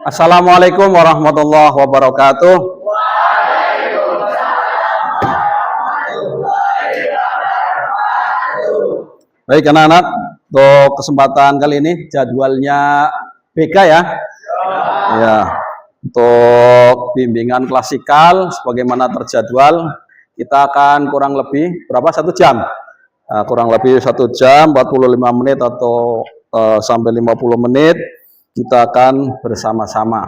Assalamualaikum warahmatullahi wabarakatuh. Baik anak-anak, untuk kesempatan kali ini jadwalnya BK ya. Ya, untuk bimbingan klasikal sebagaimana terjadwal kita akan kurang lebih berapa? 1 jam. Nah, kurang lebih 1 jam 45 menit atau sampai 50 menit kita akan bersama-sama.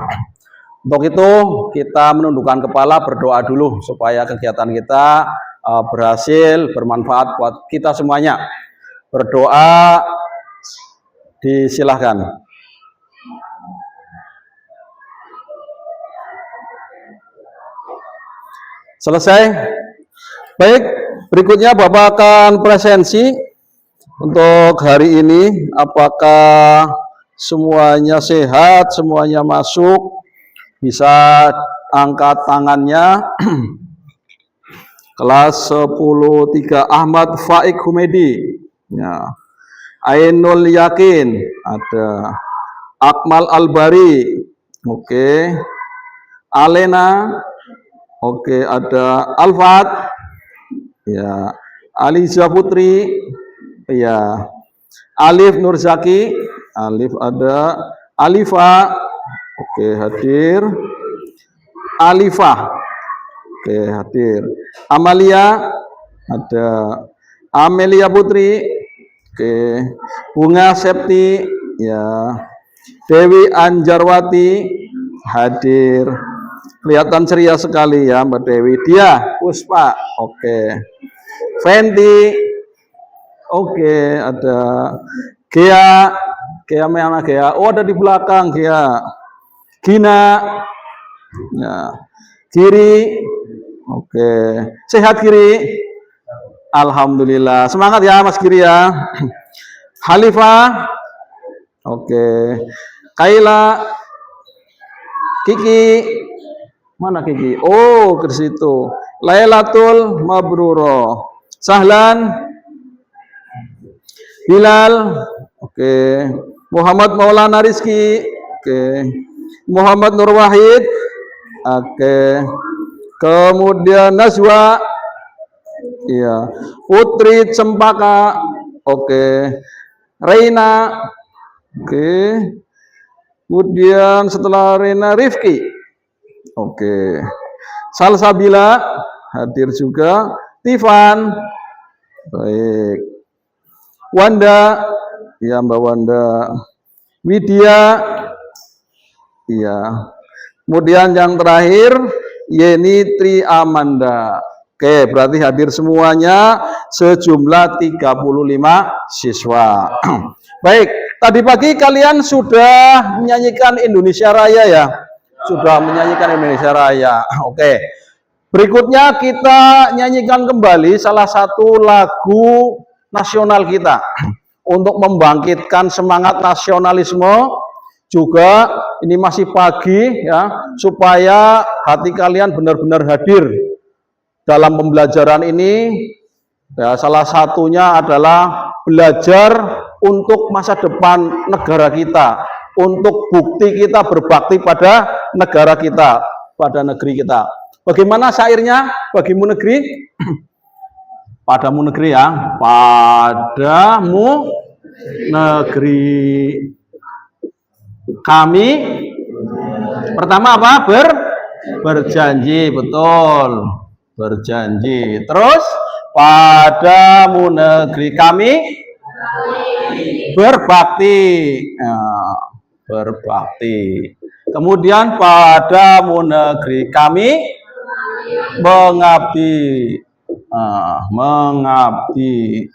Untuk itu kita menundukkan kepala, berdoa dulu supaya kegiatan kita berhasil, bermanfaat buat kita semuanya. Berdoa disilahkan. Selesai? Baik, berikutnya Bapak akan presensi untuk hari ini. Apakah semuanya sehat, semuanya masuk? Bisa angkat tangannya. Kelas 10-3 Ahmad Faik Humedi. Ya. Ainul Yakin ada. Akmal Albari. Oke. Alena. Oke, ada Alfat. Ya. Aliza Putri. Ya. Alif Nurzaki. Alif ada. Alifa. Oke, hadir. Alifah. Oke, hadir. Amalia ada. Amelia Putri. Oke. Bunga Septi. Ya. Dewi Anjarwati hadir. Kelihatan ceria sekali ya Mbak Dewi. Dia Puspa. Oke. Fenty. Oke, ada Gea. Gea mana Gea? Oh, ada di belakang Gea. Gina. Ya. Kiri. Oke. Sehat Kiri? Alhamdulillah. Semangat ya Mas Kiri ya. Halifah. Oke. Kaila. Kiki. Mana Kiki? Oh, ke situ. Lailatul Mabruro. Sahlan. Bilal. Oke. Muhammad Maulana Rizki. Oke. Muhammad Nur Wahid. Oke. Kemudian Najwa. Iya. Putri Cempaka. Oke. Reina. Oke. Kemudian setelah Reina Rifki. Oke. Salsabila hadir juga. Tifan. Baik. Wanda. Ya Mbak Wanda. Widya. Iya. Kemudian yang terakhir Yeni Tri Amanda. Oke, berarti hadir semuanya sejumlah 35 siswa. Baik, tadi pagi kalian sudah menyanyikan Indonesia Raya ya? Sudah menyanyikan Indonesia Raya. Oke. Berikutnya kita nyanyikan kembali salah satu lagu nasional kita untuk membangkitkan semangat nasionalisme. Juga ini masih pagi ya, supaya hati kalian benar-benar hadir dalam pembelajaran ini. Ya, salah satunya adalah belajar untuk masa depan negara kita, untuk bukti kita berbakti pada negara kita, pada negeri kita. Bagaimana syairnya? Bagimu negeri? Padamu negeri ya. Padamu negeri. Kami pertama apa? Berjanji, betul. Berjanji. Terus padamu negeri kami berbakti. Nah, berbakti. Kemudian padamu negeri kami mengabdi. Nah, mengabdi.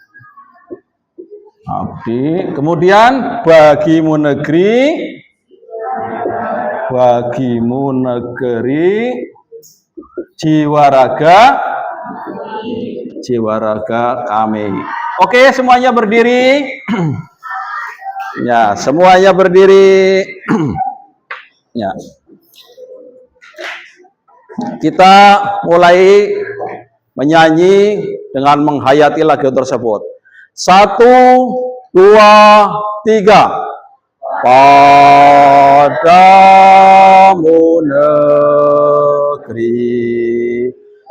Abdi. Kemudian bagimu negeri jiwa raga kami. Oke, semuanya berdiri. Ya, semuanya berdiri. Ya. Kita mulai menyanyi dengan menghayati lagu tersebut. 1, 2, 3. padamu negeri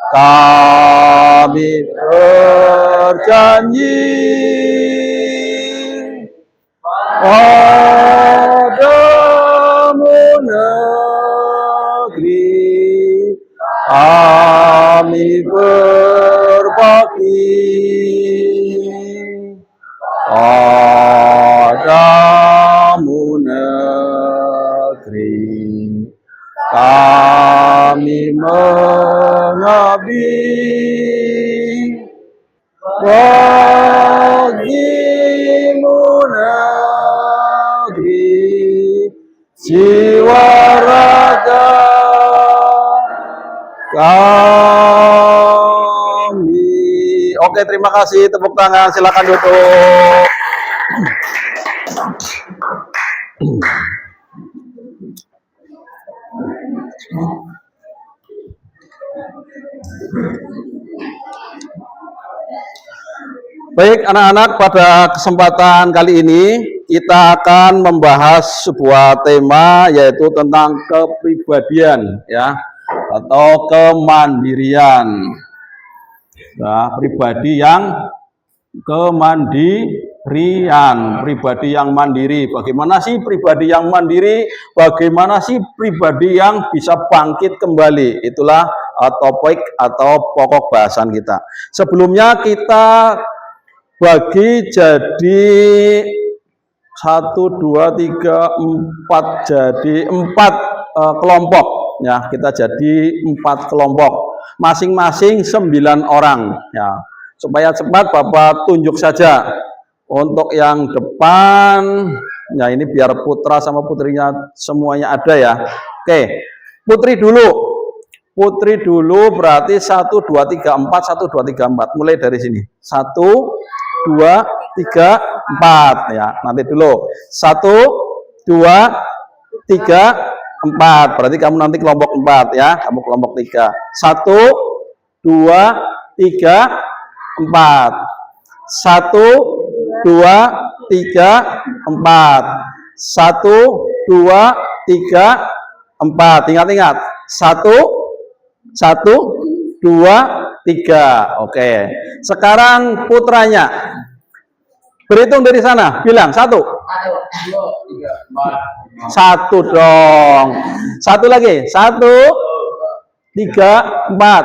kami berjanji padamu negeri kami berbakti padamu negeri kami mengabdi bagimu negeri jiwa raga kami. Oke, terima kasih, tepuk tangan, silakan duduk. Baik anak-anak, pada kesempatan kali ini kita akan membahas sebuah tema yaitu tentang kepribadian ya atau kemandirian. Nah, pribadi yang kemandirian, pribadi yang mandiri. Bagaimana sih pribadi yang mandiri? Bagaimana sih pribadi yang bisa bangkit kembali? Itulah topik atau pokok bahasan kita. Sebelumnya kita bagi jadi 1, 2, 3, 4 jadi 4 kelompok ya, kita jadi 4 kelompok masing-masing 9 orang ya. Supaya cepat Bapak tunjuk saja untuk yang depan ya, ini biar putra sama putrinya semuanya ada ya. Oke, putri dulu berarti 1, 2, 3, 4 1, 2, 3, 4 mulai dari sini 1, 2, 3, 4 ya, nanti dulu 1, 2, 3, 4 berarti kamu nanti kelompok 4 ya, kamu kelompok 3 1, 2, 3, 4 1, 2, 3, 4 1, 2, 3, 4 ingat-ingat 1, 2, 3. Oke, sekarang putranya berhitung dari sana, bilang 1, 2, 3, 4 1 dong, 1 lagi 1, 3, 4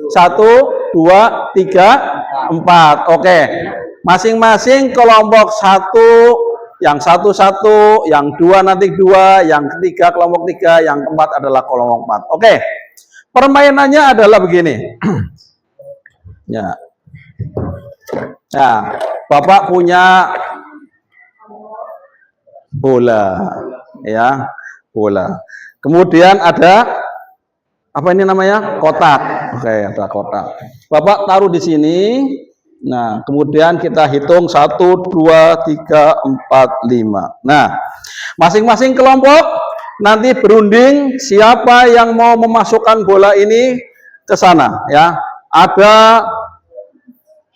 1, 2, 3, 4. Oke, masing-masing kelompok 1, yang 1, 1, yang 2 nanti 2, yang ketiga kelompok 3, yang keempat adalah kelompok 4. Oke, permainannya adalah begini ya. Nah, Bapak punya bola ya, bola. Kemudian ada apa ini namanya? Kotak. Oke, ada kotak. Bapak taruh di sini. Nah, kemudian kita hitung 1, 2, 3, 4, 5. Nah, masing-masing kelompok nanti berunding siapa yang mau memasukkan bola ini ke sana ya. Ada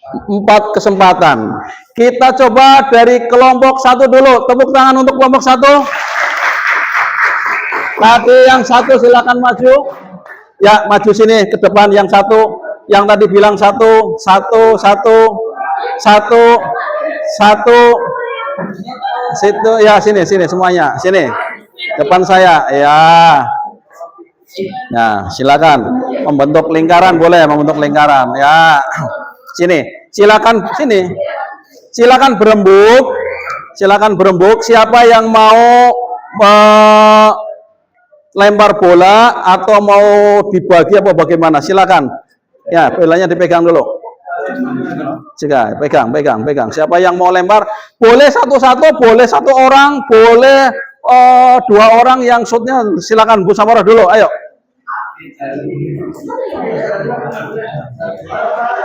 4 kesempatan. Kita coba dari kelompok 1 dulu. Tepuk tangan untuk kelompok 1. Tadi yang 1 silakan maju. Ya, maju sini ke depan yang 1. Yang tadi bilang 1, 1, 1, 1, 1. Situ ya, sini semuanya. Sini. Depan saya. Ya. Nah, silakan membentuk lingkaran, boleh membentuk lingkaran ya. Sini, silakan sini. Silakan berembuk. Siapa yang mau lempar bola atau mau dibagi apa bagaimana? Silakan. Ya, bolanya dipegang dulu. Jika pegang. Siapa yang mau lempar? Boleh satu-satu, boleh 1 orang, boleh 2 orang yang shootnya. Silakan Bu Samarah dulu. Ayo.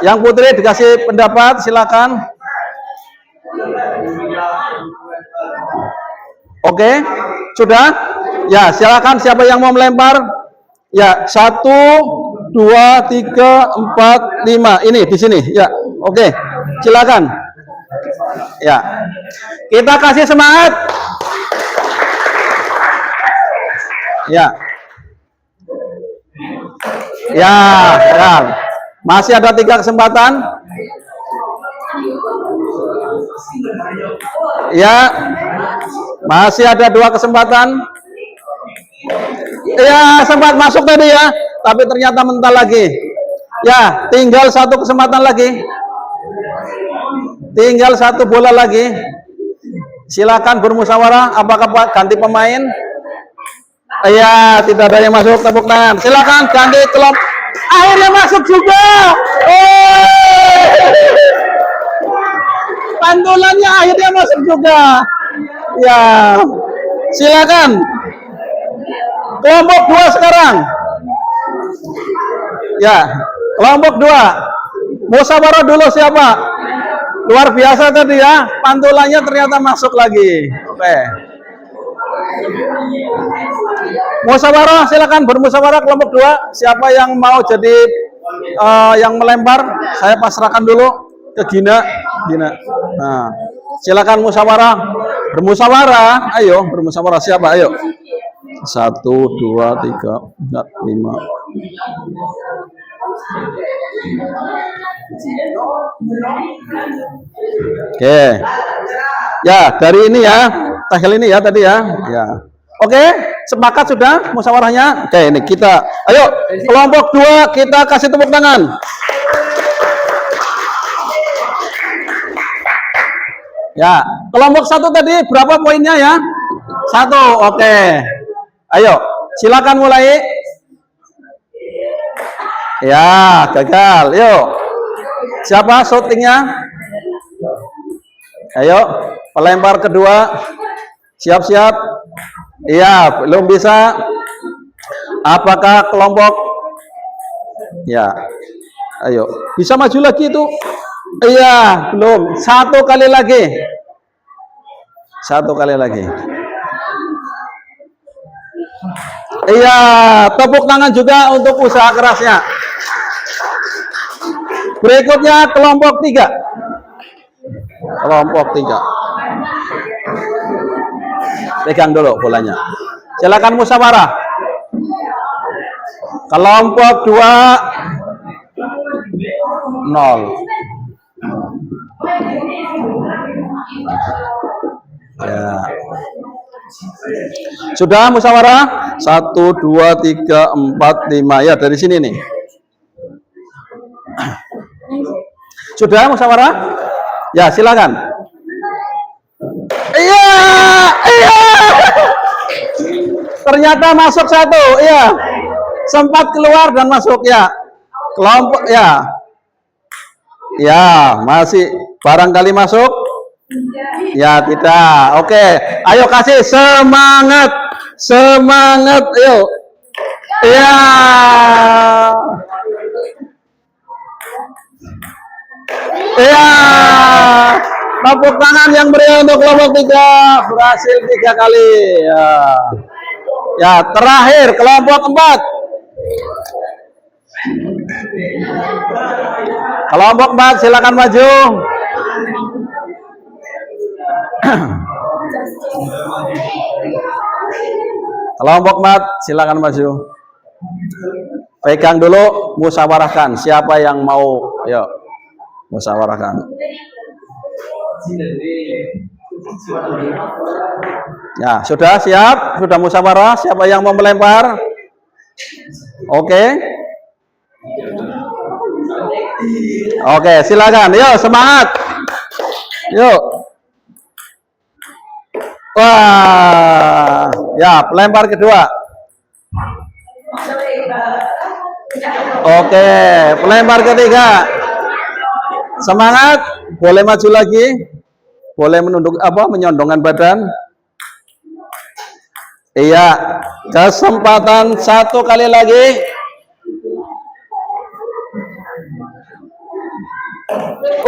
Yang putri dikasih pendapat, silakan. Oke, sudah? Ya, silakan siapa yang mau melempar? Ya, 1, 2, 3, 4, 5. Ini di sini. Ya, oke. Silakan. Ya. Kita kasih semangat. Ya. Ya, gagal. Masih ada 3 kesempatan. Ya. Masih ada 2 kesempatan. Ya, sempat masuk tadi ya, tapi ternyata mental lagi. Ya, tinggal 1 kesempatan lagi. Tinggal 1 bola lagi. Silakan bermusyawarah. Apakah ganti pemain? Iya, tidak ada yang masuk, tepuk tangan. Silakan ganti klub. Akhirnya masuk juga. Pantulannya akhirnya masuk juga. Ya, silakan. Kelompok 2 sekarang. Ya, kelompok 2. Musyawarah dulu siapa? Luar biasa tadi ya, pantulannya ternyata masuk lagi. Oke. Musyawarah, silakan bermusyawarah kelompok 2. Siapa yang mau jadi yang melempar? Saya pasrahkan dulu ke Gina. Nah, silakan musyawarah. Bermusyawarah. Ayo, bermusyawarah siapa? Ayo. 1, 2, 3, 4, 5. Oke. Ya, dari ini ya. Tahil ini ya tadi ya. Ya. Oke, sepakat sudah musyawarahnya? Oke, ini kita. Ayo, kelompok 2 kita kasih tepuk tangan. Ya, kelompok 1 tadi berapa poinnya ya? 1. Oke. Ayo, silakan mulai. Ya, gagal. Yuk. Siapa syutingnya? Ayo, pelempar kedua. Siap-siap. Iya, belum bisa. Apakah kelompok? Ya. Ayo, bisa maju lagi itu? Iya, belum. 1 kali lagi. 1 kali lagi. Iya, tepuk tangan juga untuk usaha kerasnya. Berikutnya kelompok 3. Kelompok 3. Pegang dulu bolanya. Silakan musyawarah. Kelompok 2 0. Ya. Sudah musyawarah? 1, 2, 3, 4, 5. Ya, dari sini nih. Sudah musyawarah? Ya, silakan. Iya, iya. Ternyata masuk 1. Iya. Sempat keluar dan masuk ya. Kelompok ya. Ya, masih barangkali masuk. Ya, tidak. Oke. Ayo kasih semangat. Semangat, ayo. Ya. Ya. Tepuk tangan yang meriah untuk kelompok 3. Berhasil 3 kali. Ya. Ya, terakhir kelompok 4. Kelompok 4 silakan maju. Kelompok 4 silakan maju. Pegang dulu, musyawarahkan siapa yang mau. Ayo, musyawarahkan. Ya, sudah siap? Sudah musyawarah? Siapa yang mau melempar? Oke. Oke, silakan. Yuk, semangat. Yuk. Wah, ya, pelempar kedua. Oke, pelempar ketiga. Semangat, boleh maju lagi. Boleh menunduk menyondongkan badan. Iya, kesempatan 1 kali lagi.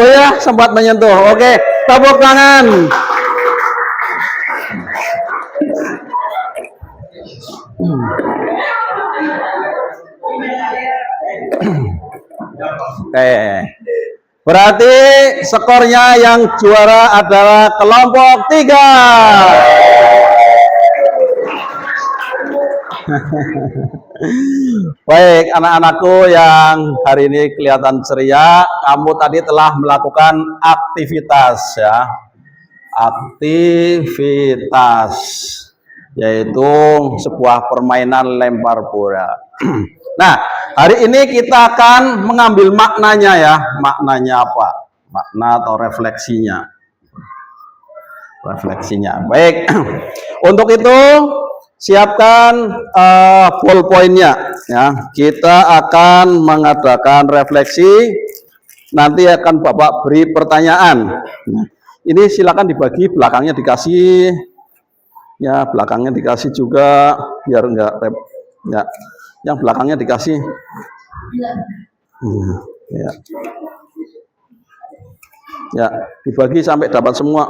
Oh ya, sempat menyentuh. Oke, tepuk tangan. Oke. Berarti skornya yang juara adalah kelompok 3. Baik, anak-anakku yang hari ini kelihatan ceria, kamu tadi telah melakukan aktivitas ya. Aktivitas yaitu sebuah permainan lempar bola. Nah, hari ini kita akan mengambil maknanya ya. Maknanya apa? Makna atau refleksinya. Refleksinya. Baik. Untuk itu siapkan ballpointnya ya. Kita akan mengadakan refleksi. Nanti akan Bapak beri pertanyaan. Nah, ini silakan dibagi, belakangnya dikasih ya, belakangnya dikasih juga biar enggak ya. Yang belakangnya dikasih. Ya. Ya, dibagi sampai dapat semua.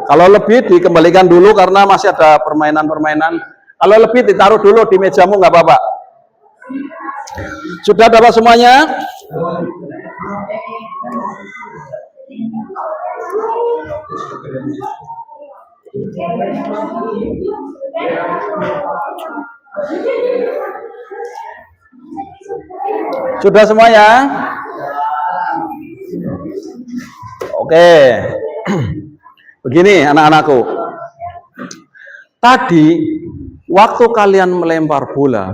Kalau lebih dikembalikan dulu karena masih ada permainan-permainan. Kalau lebih ditaruh dulu di mejamu, nggak apa-apa. Sudah dapat semuanya? Sudah semuanya? Oke. Begini anak-anakku. Tadi waktu kalian melempar bola,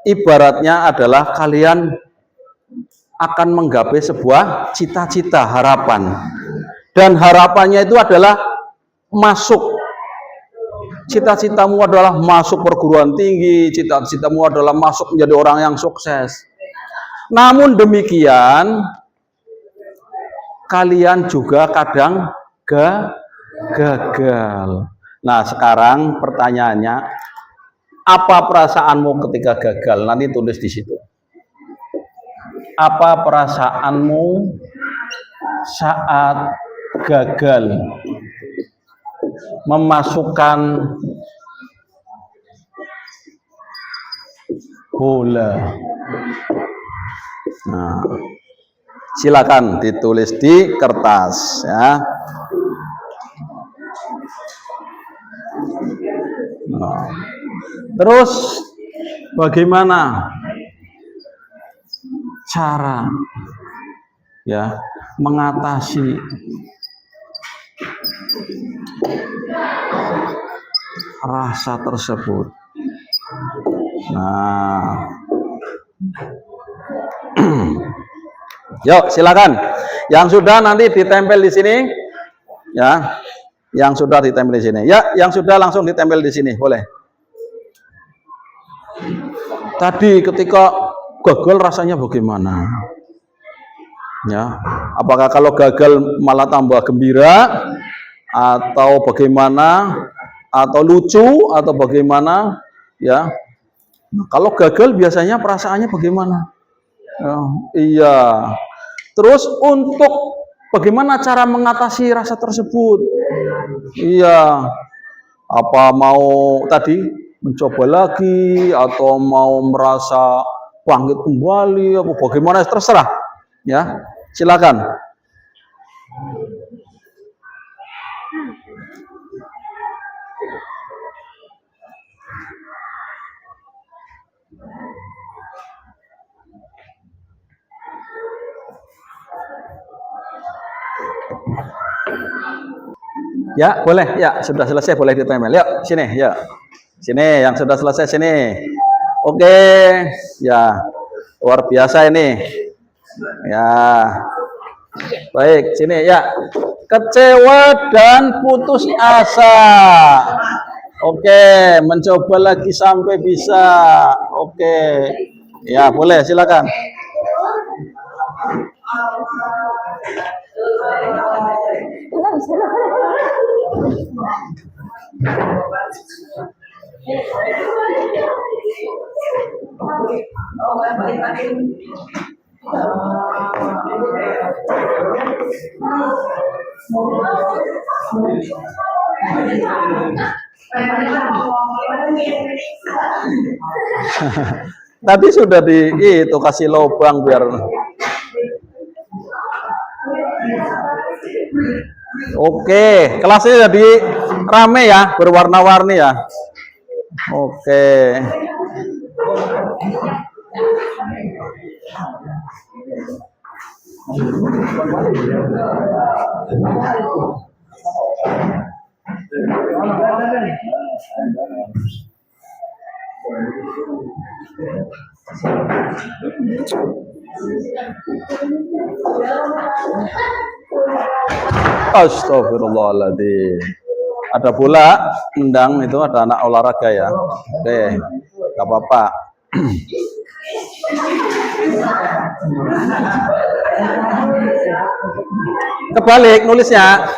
ibaratnya adalah kalian akan menggapai sebuah cita-cita, harapan. Dan harapannya itu adalah masuk. Cita-citamu adalah masuk perguruan tinggi, cita-citamu adalah masuk menjadi orang yang sukses. Namun demikian, kalian juga kadang gagal. Nah, sekarang pertanyaannya, apa perasaanmu ketika gagal? Nanti tulis di situ. Apa perasaanmu saat gagal memasukkan bola? Nah, silakan ditulis di kertas ya. Nah, terus bagaimana cara ya mengatasi rasa tersebut? Nah, yuk silakan. Yang sudah nanti ditempel di sini, ya. Yang sudah ditempel di sini, ya. Yang sudah langsung ditempel di sini, boleh. Tadi ketika gagal rasanya bagaimana? Ya, apakah kalau gagal malah tambah gembira, atau bagaimana, atau lucu, atau bagaimana? Ya, kalau gagal biasanya perasaannya bagaimana? Iya. Terus untuk bagaimana cara mengatasi rasa tersebut? Iya. Apa mau tadi mencoba lagi atau mau merasa bangkit kembali apa bagaimana, terserah. Ya. Silakan. Ya, boleh. Ya, sudah selesai boleh ditempel. Yuk, sini, ya. Sini yang sudah selesai sini. Oke. Ya. Luar biasa ini. Ya. Baik, sini ya. Kecewa dan putus asa. Oke, mencoba lagi sampai bisa. Oke. Ya, boleh, silakan. Tadi sudah itu kasih lubang biar. Oke, kelasnya jadi rame ya, berwarna-warni ya. Oke. Astagfirullahaladzim. Ada bola nendang itu, ada anak olahraga ya. Oke, nggak apa-apa. Kebalik nulisnya.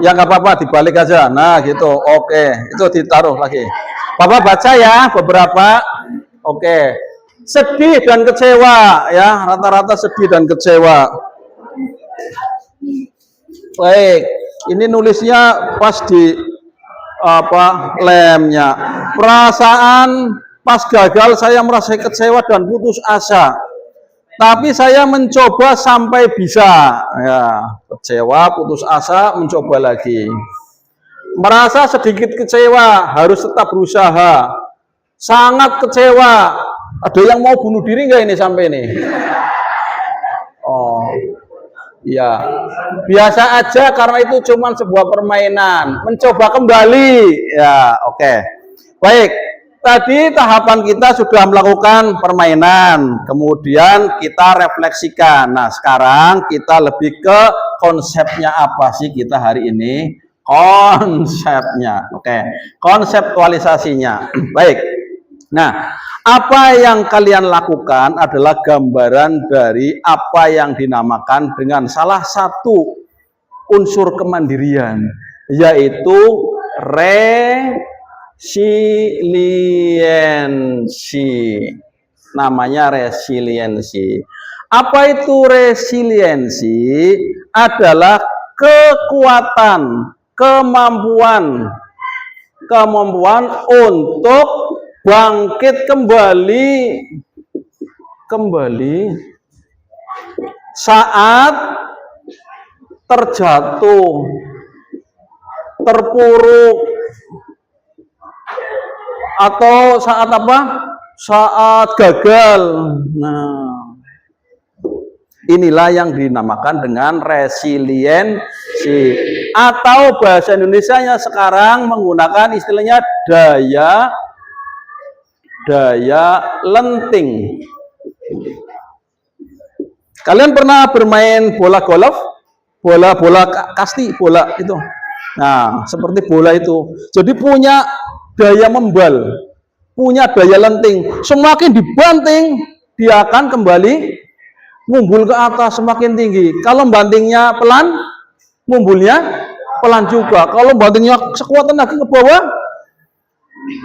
Ya nggak apa-apa, dibalik aja. Nah gitu. Oke, itu ditaruh lagi. Bapak baca ya beberapa. Oke. Sedih dan kecewa ya, rata-rata sedih dan kecewa. Baik, ini nulisnya pas di lemnya. Perasaan pas gagal saya merasa kecewa dan putus asa. Tapi saya mencoba sampai bisa. Ya, kecewa, putus asa, mencoba lagi. Merasa sedikit kecewa, harus tetap berusaha. Sangat kecewa. Ada yang mau bunuh diri nggak ini sampai ini? Oh. Ya, biasa aja karena itu cuma sebuah permainan. Mencoba kembali. Ya, oke. Baik, tadi tahapan kita sudah melakukan permainan. Kemudian kita refleksikan. Nah, sekarang kita lebih ke konsepnya apa sih kita hari ini? Konsepnya. Oke, konseptualisasinya. Baik. Nah, apa yang kalian lakukan adalah gambaran dari apa yang dinamakan dengan salah satu unsur kemandirian, yaitu resiliensi. Namanya resiliensi. Apa itu resiliensi? Adalah kekuatan, kemampuan untuk bangkit kembali saat terjatuh, terpuruk, atau saat apa? Saat gagal. Nah, inilah yang dinamakan dengan resiliensi, atau bahasa Indonesianya sekarang menggunakan istilahnya daya lenting. Kalian pernah bermain bola golf? Bola kasti, bola itu. Nah, seperti bola itu. Jadi punya daya membal, punya daya lenting. Semakin dibanting, dia akan kembali ngumbul ke atas semakin tinggi. Kalau bantingnya pelan, ngumbulnya pelan juga. Kalau bantingnya sekuat tenaga ke bawah,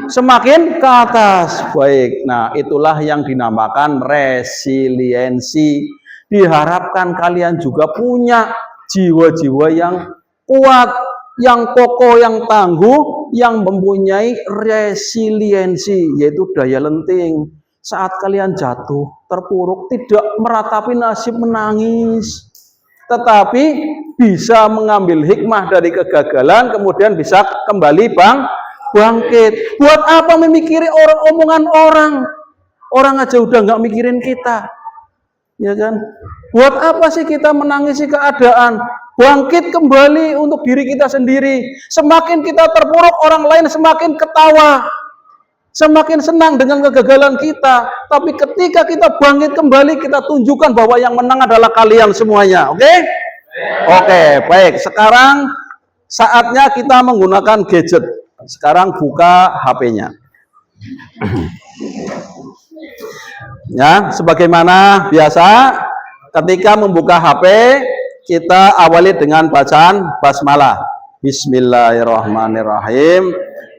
semakin ke atas. Baik, nah itulah yang dinamakan resiliensi. Diharapkan kalian juga punya jiwa-jiwa yang kuat, yang kokoh, yang tangguh, yang mempunyai resiliensi, yaitu daya lenting. Saat kalian jatuh, terpuruk, tidak meratapi nasib menangis, tetapi bisa mengambil hikmah dari kegagalan, kemudian bisa kembali bangkit. Buat apa memikiri omongan orang? Orang aja udah nggak mikirin kita, ya kan? Buat apa sih kita menangisi keadaan? Bangkit kembali untuk diri kita sendiri. Semakin kita terpuruk, orang lain semakin ketawa, semakin senang dengan kegagalan kita. Tapi ketika kita bangkit kembali, kita tunjukkan bahwa yang menang adalah kalian semuanya. Oke? Oke, baik. Sekarang saatnya kita menggunakan gadget. Sekarang buka HP-nya. Ya, sebagaimana biasa ketika membuka HP, kita awali dengan bacaan basmalah. Bismillahirrahmanirrahim.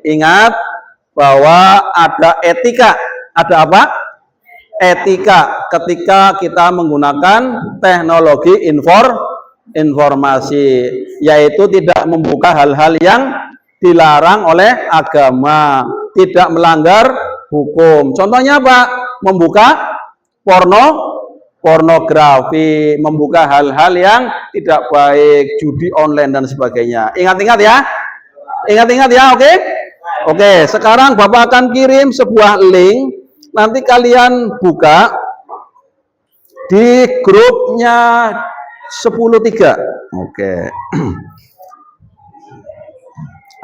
Ingat bahwa ada etika. Ada apa? Etika ketika kita menggunakan teknologi informasi, yaitu tidak membuka hal-hal yang dilarang oleh agama, tidak melanggar hukum. Contohnya apa? Membuka pornografi, membuka hal-hal yang tidak baik, judi online dan sebagainya. Ingat-ingat ya. Ingat-ingat ya, oke? Oke, sekarang Bapak akan kirim sebuah link. Nanti kalian buka di grupnya 10.3. Oke.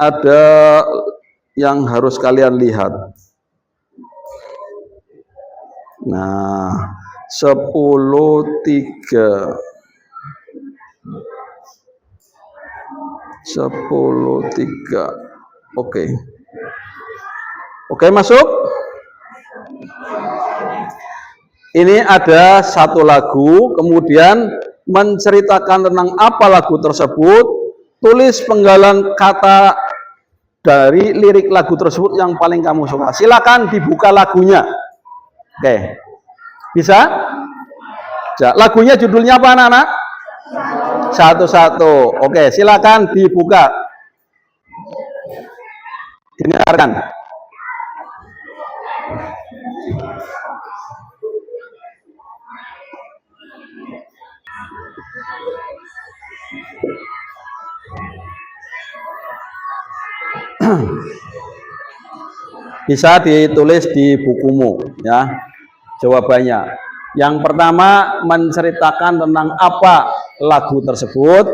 Ada yang harus kalian lihat. Nah, 10.3. 10.3. Oke. Oke, masuk. Ini ada satu lagu, kemudian menceritakan tentang apa lagu tersebut, tulis penggalan kata dari lirik lagu tersebut yang paling kamu suka. Silakan dibuka lagunya. Oke. Bisa? Ya, lagunya judulnya apa anak-anak? Satu-satu. Oke, silakan dibuka. Dengarkan. Bisa ditulis di bukumu ya jawabannya. Yang pertama menceritakan tentang apa lagu tersebut,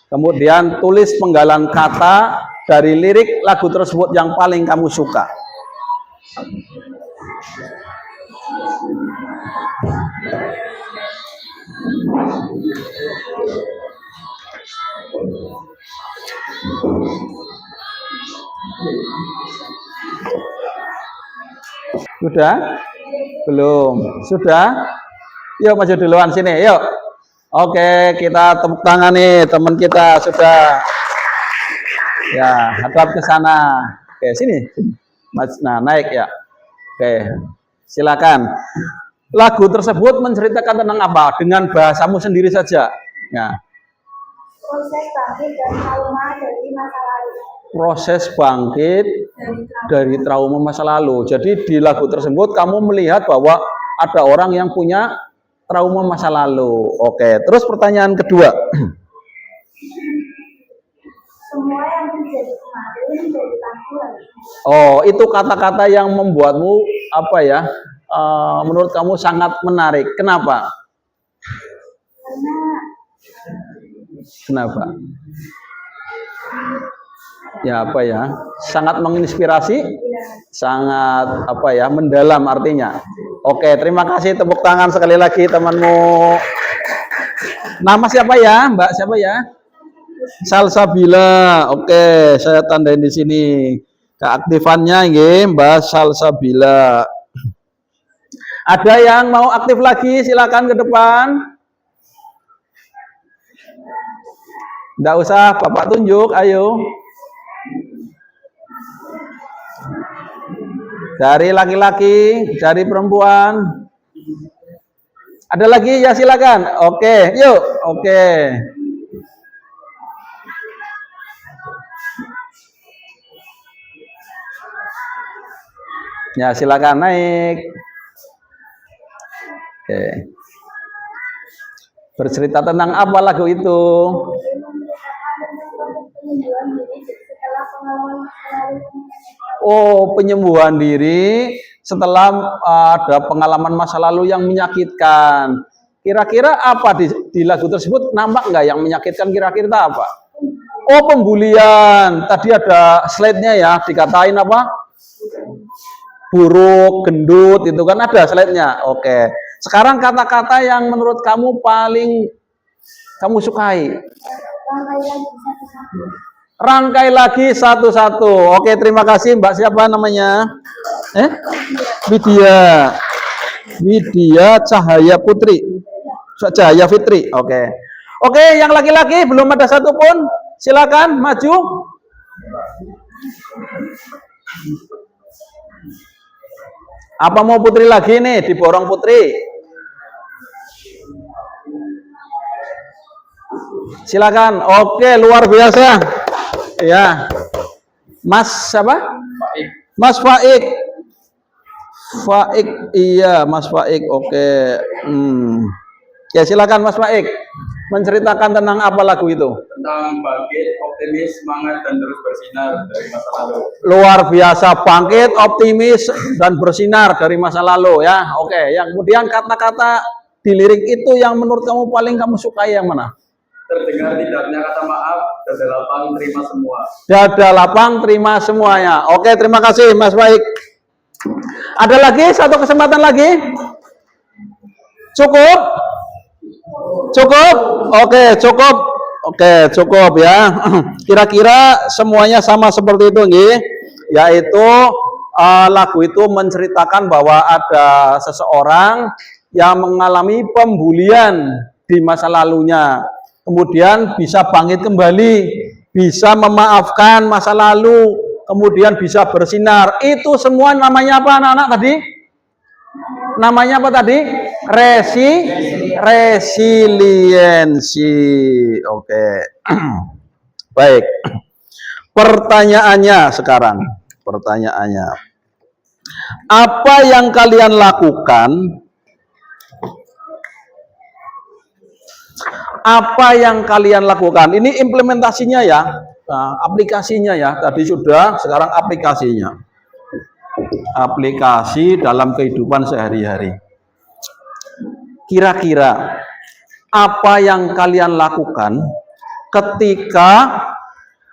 kemudian tulis penggalan kata dari lirik lagu tersebut yang paling kamu suka. Sudah? Belum? Sudah? Yuk maju duluan sini, yuk. Oke, kita tepuk tangan nih teman kita sudah. Ya, hadap ke sana. Oke, sini. Nah, naik ya. Oke, silakan. Lagu tersebut menceritakan tentang apa? Dengan bahasamu sendiri saja. Ya. Proses bangkit dari trauma dari masa lalu. Proses bangkit dari trauma masa lalu. Jadi di lagu tersebut kamu melihat bahwa ada orang yang punya trauma masa lalu. Oke, terus pertanyaan kedua. Semua yang terjadi kemarin menjadi tampilan. Oh, itu kata-kata yang membuatmu apa ya? Menurut kamu sangat menarik. Kenapa? Kenapa? Ya apa ya? Sangat menginspirasi, sangat apa ya? Mendalam artinya. Oke, terima kasih, tepuk tangan sekali lagi temanmu. Nama siapa ya, Mbak? Siapa ya? Salsabila. Oke, saya tandain di sini. Keaktifannya nggih, Mbak Salsabila. Ada yang mau aktif lagi? Silakan ke depan. Nggak usah Bapak tunjuk, ayo. Dari laki-laki, dari perempuan. Ada lagi ya, silakan. Oke, yuk. Oke. Ya, silakan naik. Oke. Bercerita tentang apa lagu itu? Oh, penyembuhan diri setelah ada pengalaman masa lalu yang menyakitkan. Kira-kira apa di lagu tersebut nampak nggak yang menyakitkan, kira-kira apa? Oh, pembulian. Tadi ada slide-nya ya, dikatain apa? Buruk, gendut, itu kan ada slide-nya. Oke. Sekarang kata-kata yang menurut kamu paling kamu sukai. Rangkai lagi satu-satu. Oke, terima kasih Mbak. Siapa namanya? Widya. Widya Cahaya Putri. Cahaya Fitri. Oke. Oke, yang laki-laki belum ada satupun. Silakan maju. Apa mau Putri lagi nih? Diborong Putri. Silakan. Oke, luar biasa. Ya. Mas siapa? Mas Faik. Faik, iya Mas Faik. Oke. Ya, silakan Mas Faik. Menceritakan tentang apa lagu itu? Tentang bangkit, optimis, semangat, dan terus bersinar dari masa lalu. Luar biasa, bangkit, optimis, dan bersinar dari masa lalu ya. Oke, yang kemudian kata-kata di lirik itu yang menurut kamu paling kamu sukai yang mana? Terdengar tidaknya kata maaf, dada lapang terima semua. Dada lapang terima semuanya. Oke, terima kasih Mas Baik. Ada lagi satu kesempatan lagi? Cukup? Cukup? Oke, cukup. Oke, cukup ya. Kira-kira semuanya sama seperti itu nggih. Yaitu lagu itu menceritakan bahwa ada seseorang yang mengalami pembulian di masa lalunya. Kemudian bisa bangkit kembali, bisa memaafkan masa lalu, kemudian bisa bersinar. Itu semua namanya apa anak-anak tadi? Namanya apa tadi? Resiliensi. Oke. Baik. Pertanyaannya sekarang. Pertanyaannya. Apa yang kalian lakukan? Apa yang kalian lakukan? Ini implementasinya ya. Nah, aplikasinya ya. Tadi sudah, sekarang aplikasinya. Aplikasi dalam kehidupan sehari-hari. Kira-kira apa yang kalian lakukan ketika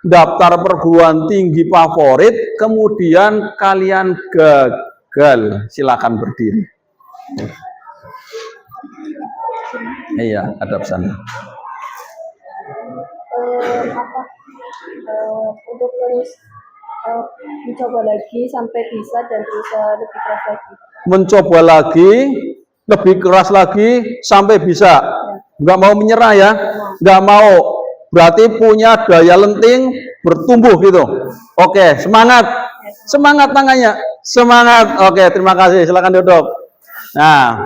daftar perguruan tinggi favorit kemudian kalian gagal? Silakan berdiri. Iya, hadap sana. Untuk terus mencoba lagi sampai bisa dan bisa lebih keras lagi. Mencoba lagi, lebih keras lagi sampai bisa. Nggak mau menyerah ya, nggak mau. Berarti punya daya lenting bertumbuh gitu. Oke, semangat, semangat tangannya, semangat. Oke, terima kasih. Silakan duduk. Nah,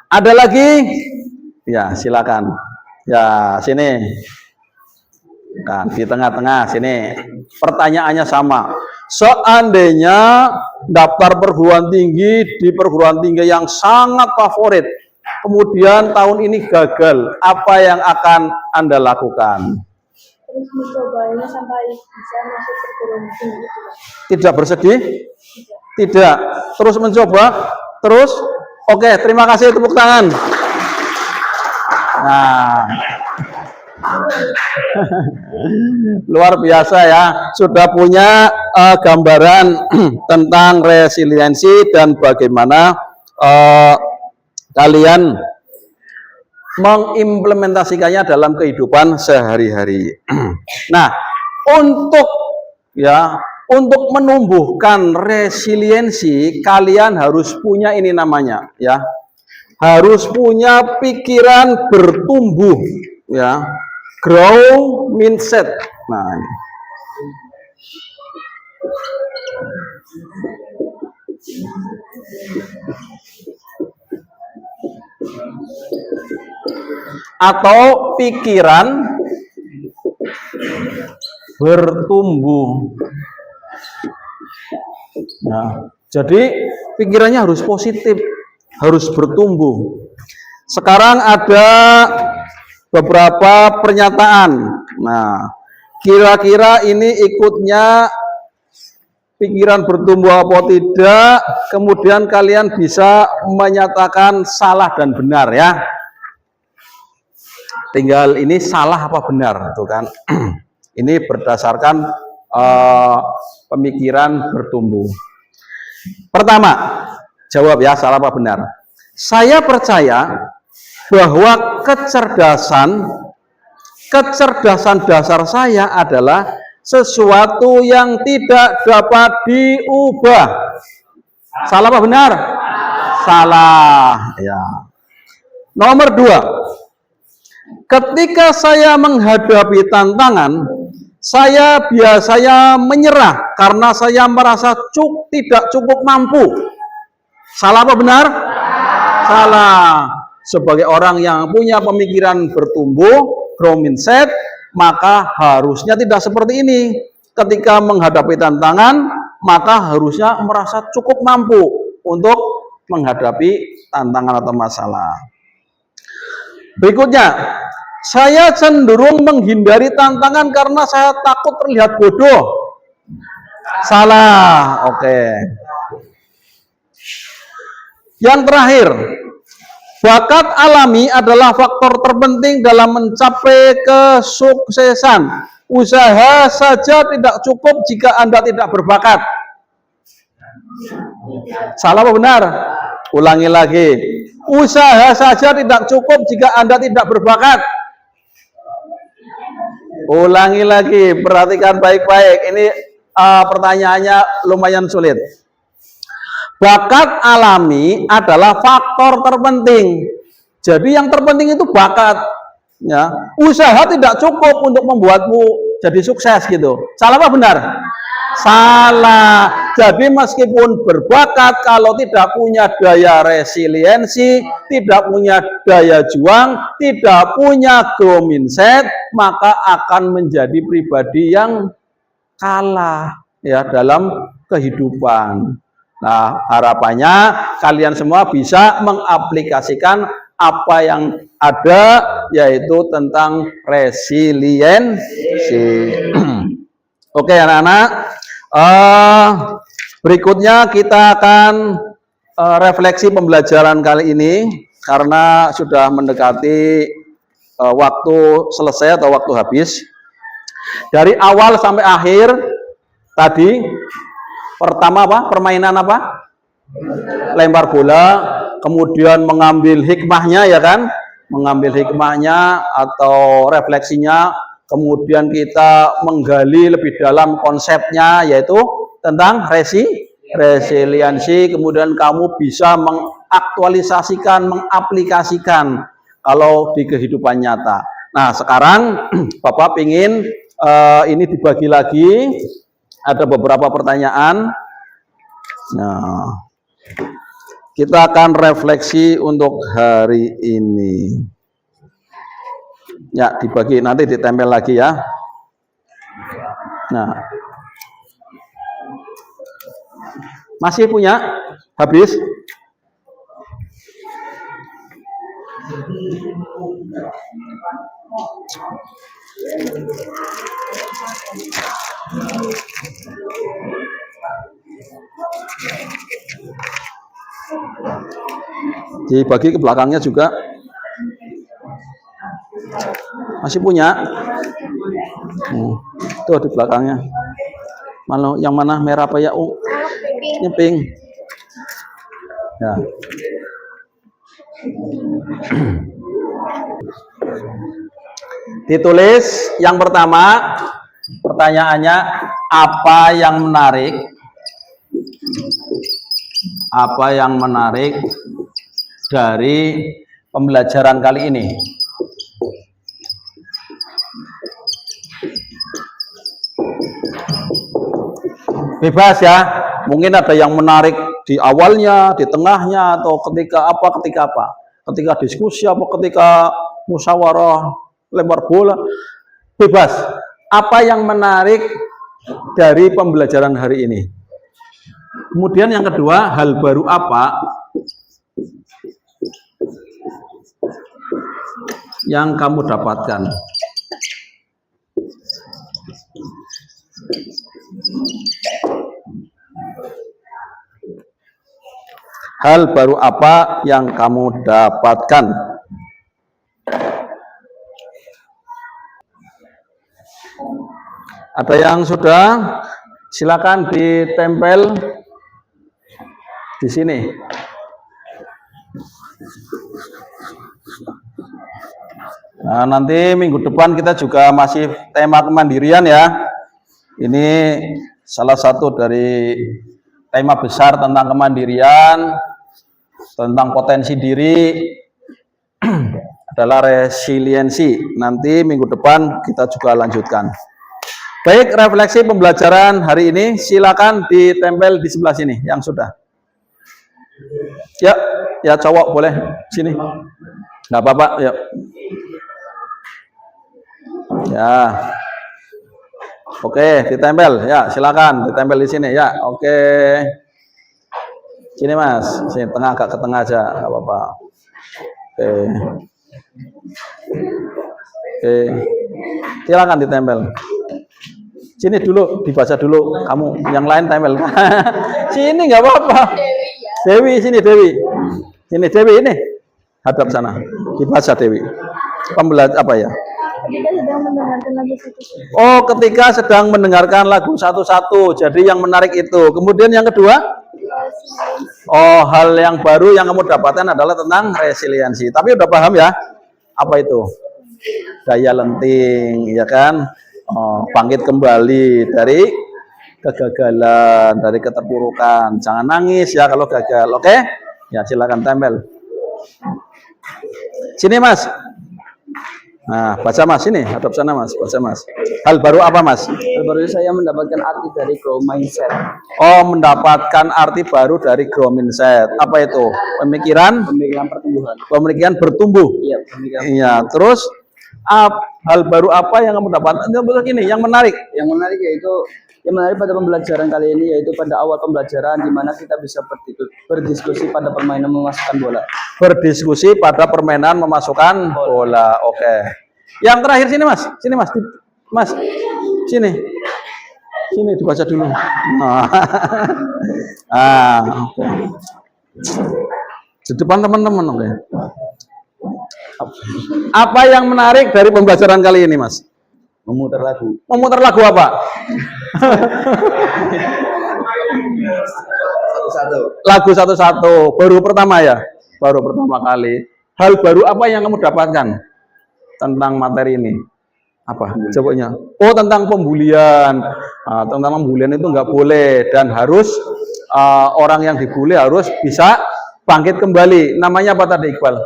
ada lagi? Ya, silakan. Ya, sini. Nah, di tengah-tengah sini. Pertanyaannya sama. Seandainya daftar perguruan tinggi di perguruan tinggi yang sangat favorit, kemudian tahun ini gagal, apa yang akan Anda lakukan? Terus mencobanya sampai bisa masuk perguruan tinggi itu. Tidak bersedih? Tidak. Terus mencoba? Terus? Oke, terima kasih, tepuk tangan. Nah, luar biasa ya, sudah punya gambaran tentang resiliensi dan bagaimana kalian mengimplementasikannya dalam kehidupan sehari-hari. Nah, untuk menumbuhkan resiliensi kalian harus punya ini namanya ya. Harus punya pikiran bertumbuh ya. Grow mindset. Nah, ini. Atau pikiran bertumbuh. Nah, jadi pikirannya harus positif, harus bertumbuh. Sekarang ada beberapa pernyataan. Nah, kira-kira ini ikutnya pikiran bertumbuh apa tidak, kemudian kalian bisa menyatakan salah dan benar ya. Tinggal ini salah apa benar, itu kan. Ini berdasarkan pemikiran bertumbuh. Pertama, jawab ya, salah apa benar. Saya percaya bahwa kecerdasan dasar saya adalah sesuatu yang tidak dapat diubah. Salah apa benar? Salah. Ya. Nomor 2. Ketika saya menghadapi tantangan, saya biasanya menyerah karena saya merasa tidak cukup mampu. Salah apa benar? Salah. Sebagai orang yang punya pemikiran bertumbuh, grow mindset, maka harusnya tidak seperti ini. Ketika menghadapi tantangan, maka harusnya merasa cukup mampu untuk menghadapi tantangan atau masalah. Berikutnya, saya cenderung menghindari tantangan karena saya takut terlihat bodoh. Salah. Oke. Yang terakhir, bakat alami adalah faktor terpenting dalam mencapai kesuksesan. Usaha saja tidak cukup jika Anda tidak berbakat. Salah apa benar? Ulangi lagi. Usaha saja tidak cukup jika Anda tidak berbakat. Ulangi lagi, perhatikan baik-baik. Ini pertanyaannya lumayan sulit. Bakat alami adalah faktor terpenting. Jadi yang terpenting itu bakat. Ya, usaha tidak cukup untuk membuatmu jadi sukses gitu. Salah apa benar? Salah. Jadi meskipun berbakat, kalau tidak punya daya resiliensi, tidak punya daya juang, tidak punya growth mindset, maka akan menjadi pribadi yang kalah ya dalam kehidupan. Nah, harapannya kalian semua bisa mengaplikasikan apa yang ada, yaitu tentang resiliensi. Oke anak-anak, berikutnya kita akan refleksi pembelajaran kali ini karena sudah mendekati waktu selesai atau waktu habis. Dari awal sampai akhir tadi, pertama apa? Permainan apa? Lempar bola, kemudian mengambil hikmahnya ya kan? Mengambil hikmahnya atau refleksinya, kemudian kita menggali lebih dalam konsepnya yaitu tentang resiliensi, kemudian kamu bisa mengaktualisasikan, mengaplikasikan kalau di kehidupan nyata. Nah, sekarang Bapak ingin ini dibagi lagi, ada beberapa pertanyaan. Nah, kita akan refleksi untuk hari ini. Ya, dibagi, nanti ditempel lagi ya. Nah, masih punya? Habis? Dibagi ke belakangnya juga. Masih punya? Tuh di belakangnya. Malu yang mana, merah apa ya? Oh, ini pink. Ya. Ditulis yang pertama, pertanyaannya apa yang menarik? Apa yang menarik dari pembelajaran kali ini? Bebas ya, mungkin ada yang menarik di awalnya, di tengahnya, atau ketika apa, ketika diskusi apa, ketika musyawarah lempar bola. Bebas. Apa yang menarik dari pembelajaran hari ini? Kemudian yang kedua, hal baru apa yang kamu dapatkan? Hal baru apa yang kamu dapatkan? Ada yang sudah? Silakan ditempel di sini. Nah, nanti minggu depan kita juga masih tema kemandirian ya. Ini salah satu dari tema besar tentang kemandirian, tentang potensi diri adalah resiliensi. Nanti minggu depan kita juga lanjutkan. Baik, refleksi pembelajaran hari ini silakan ditempel di sebelah sini yang sudah. Ya cowok boleh sini. Nggak apa-apa, ya. Ya. Oke, ditempel ya, silakan ditempel di sini ya. Oke. Sini Mas, sini tengah, agak ke tengah aja, nggak apa-apa. Oke. Oke, silakan ditempel. Sini dulu, dibaca dulu. Kamu yang lain tempel. Sini nggak apa-apa. Dewi, sini Dewi. Sini Dewi ini. Hadap sana. Dibaca Dewi. Pembelajar apa ya? Ketika sedang mendengarkan lagu satu-satu. Oh, ketika sedang mendengarkan lagu satu-satu. Jadi yang menarik itu. Kemudian yang kedua? Oh, hal yang baru yang kamu dapatkan adalah tentang resiliensi. Tapi udah paham ya? Apa itu? Daya lenting, ya kan? Oh, bangkit kembali dari kegagalan, dari keterpurukan. Jangan nangis ya kalau gagal. Oke? Ya, silakan tempel. Sini, Mas. Nah, baca Mas ini, hadap sana Mas, baca Mas. Hal baru apa Mas? Hal baru saya mendapatkan arti dari grow mindset. Oh, mendapatkan arti baru dari grow mindset. Apa itu? Pemikiran Pertumbuhan. pemikiran bertumbuh. Iya, pemikiran. Iya, terus hal baru apa yang kamu dapatkan? Ini yang menarik. Yang menarik pada pembelajaran kali ini yaitu pada awal pembelajaran di mana kita bisa berdiskusi pada permainan memasukkan bola. Berdiskusi pada permainan memasukkan bola. Oke. Yang terakhir sini Mas. Sini Mas. Mas. Sini. Sini dibaca dulu. Oke. Di depan teman-teman, oke. Apa yang menarik dari pembelajaran kali ini, Mas? Memutar lagu. Memutar lagu apa? Satu-satu. Lagu satu-satu. Baru pertama ya? Baru pertama kali. Hal baru apa yang kamu dapatkan tentang materi ini? Apa? Jawabnya. Oh, tentang pembulian. Tentang pembulian itu nggak boleh dan harus orang yang dibully harus bisa bangkit kembali. Namanya apa tadi Iqbal?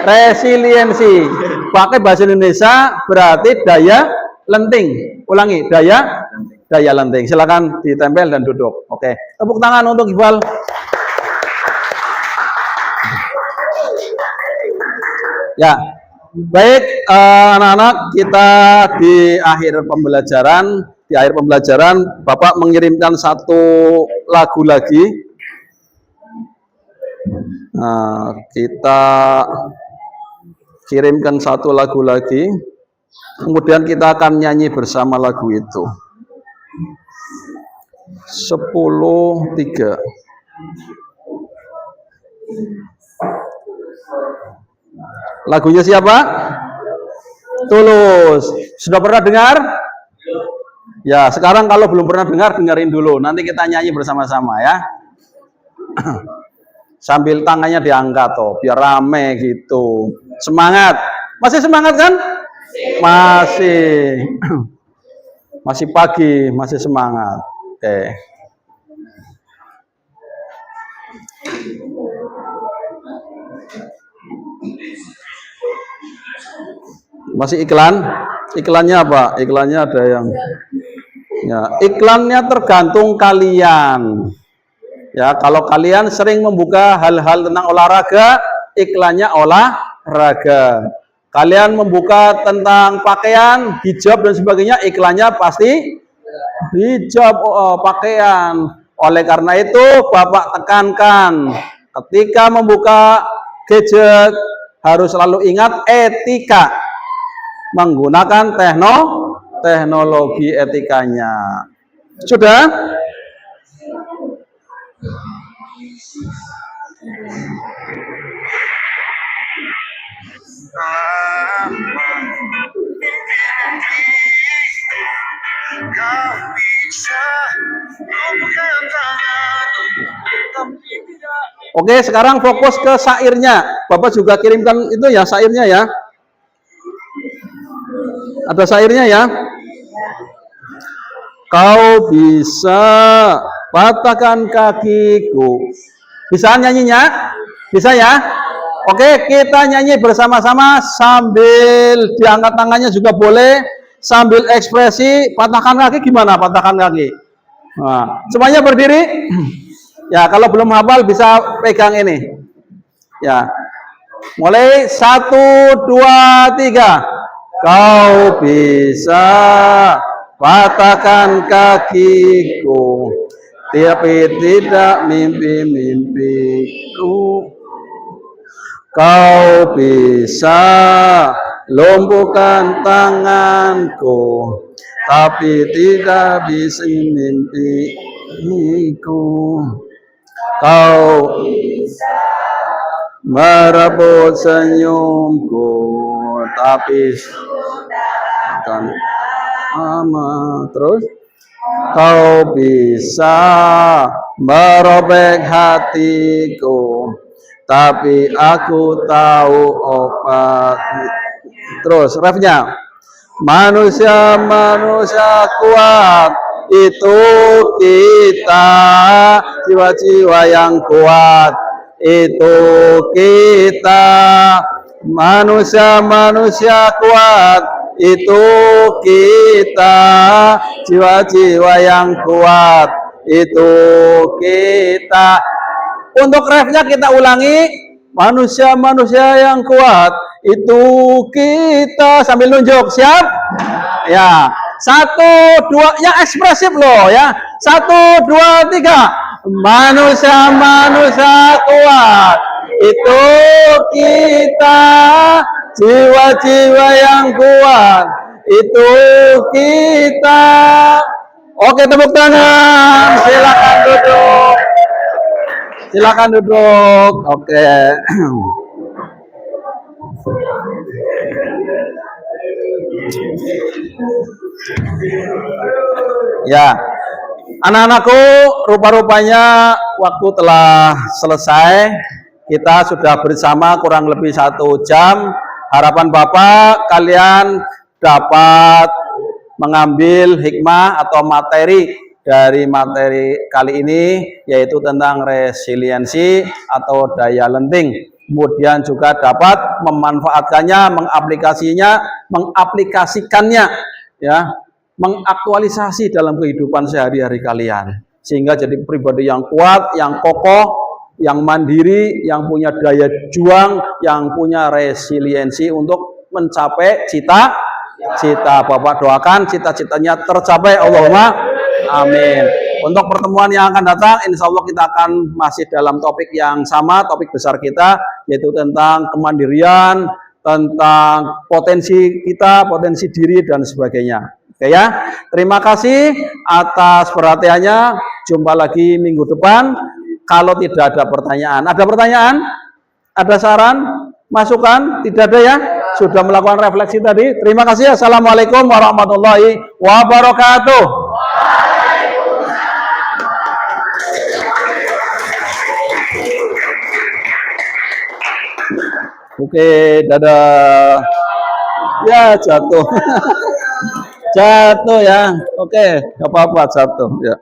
Resiliensi. Pakai bahasa Indonesia berarti daya lenting. Ulangi, daya lenting. Silakan ditempel dan duduk. Oke. Tepuk tangan untuk Iqbal. Ya. Baik, anak-anak, kita di akhir pembelajaran Bapak mengirimkan satu lagu lagi. Nah, kita kirimkan satu lagu lagi. Kemudian kita akan nyanyi bersama lagu itu. 10.3. Lagunya siapa? Tulus. Sudah pernah dengar? Ya, sekarang kalau belum pernah dengar, dengerin dulu. Nanti kita nyanyi bersama-sama ya. Sambil tangannya diangkat toh, biar rame gitu. Semangat. Masih semangat kan? Masih. Masih pagi, masih semangat. Oke. Masih iklan? Iklannya apa? Iklannya ada yang ya, iklannya tergantung kalian. Ya, kalau kalian sering membuka hal-hal tentang olahraga, iklannya olahraga. Kalian membuka tentang pakaian, hijab dan sebagainya, iklannya pasti hijab, pakaian. Oleh karena itu, Bapak tekankan, ketika membuka gadget, harus selalu ingat etika. Menggunakan teknologi etikanya. Sudah? Oke, sekarang fokus ke syairnya. Bapak juga kirimkan itu ya, syairnya ya. Ada syairnya ya. Kau bisa patahkan kakiku. Bisa nyanyinya? Bisa ya? Oke, kita nyanyi bersama-sama sambil diangkat tangannya juga boleh. Sambil ekspresi, patahkan kaki gimana? Patahkan kaki. Nah, semuanya berdiri. Ya, kalau belum hafal bisa pegang ini. Ya. Mulai 1, 2, 3. Kau bisa patahkan kakiku, tapi tidak mimpi-mimpiku. Kau bisa lumpuhkan tanganku, tapi tidak bisa mimpiku. Kau merebut senyumku, tapi akan lama. Terus kau bisa merobek hatiku, tapi aku tahu obat. Terus refnya, manusia kuat itu kita, jiwa-jiwa yang kuat itu kita, manusia kuat itu kita, jiwa-jiwa yang kuat itu kita. Untuk refnya kita ulangi, manusia yang kuat itu kita, sambil nunjuk. Siap? Ya, 1, 2, yang ekspresif loh ya. 1, 2, 3. Manusia kuat itu kita, jiwa-jiwa yang kuat itu kita. Oke, tepuk tangan. Silakan duduk. Silakan duduk. Oke. Ya, anak-anakku, rupa-rupanya waktu telah selesai. Kita sudah bersama kurang lebih 1 jam. Harapan Bapak, kalian dapat mengambil hikmah atau materi dari materi kali ini, yaitu tentang resiliensi atau daya lenting. Kemudian juga dapat memanfaatkannya, mengaplikasikannya, ya, mengaktualisasi dalam kehidupan sehari-hari kalian, sehingga jadi pribadi yang kuat, yang kokoh, yang mandiri, yang punya daya juang, yang punya resiliensi untuk mencapai cita-cita. Bapak doakan cita-citanya tercapai, Allahumma amin. Untuk pertemuan yang akan datang, insya Allah kita akan masih dalam topik yang sama, topik besar kita, yaitu tentang kemandirian, tentang potensi kita, potensi diri, dan sebagainya. Oke ya, terima kasih atas perhatiannya. Jumpa lagi minggu depan. Kalau tidak ada pertanyaan, ada pertanyaan? Ada saran? Masukan? Tidak ada ya? Sudah melakukan refleksi tadi. Terima kasih. Assalamualaikum warahmatullahi wabarakatuh. Oke, dadah. Ya, jatuh. Jatuh ya. Oke, gak apa-apa, jatuh ya.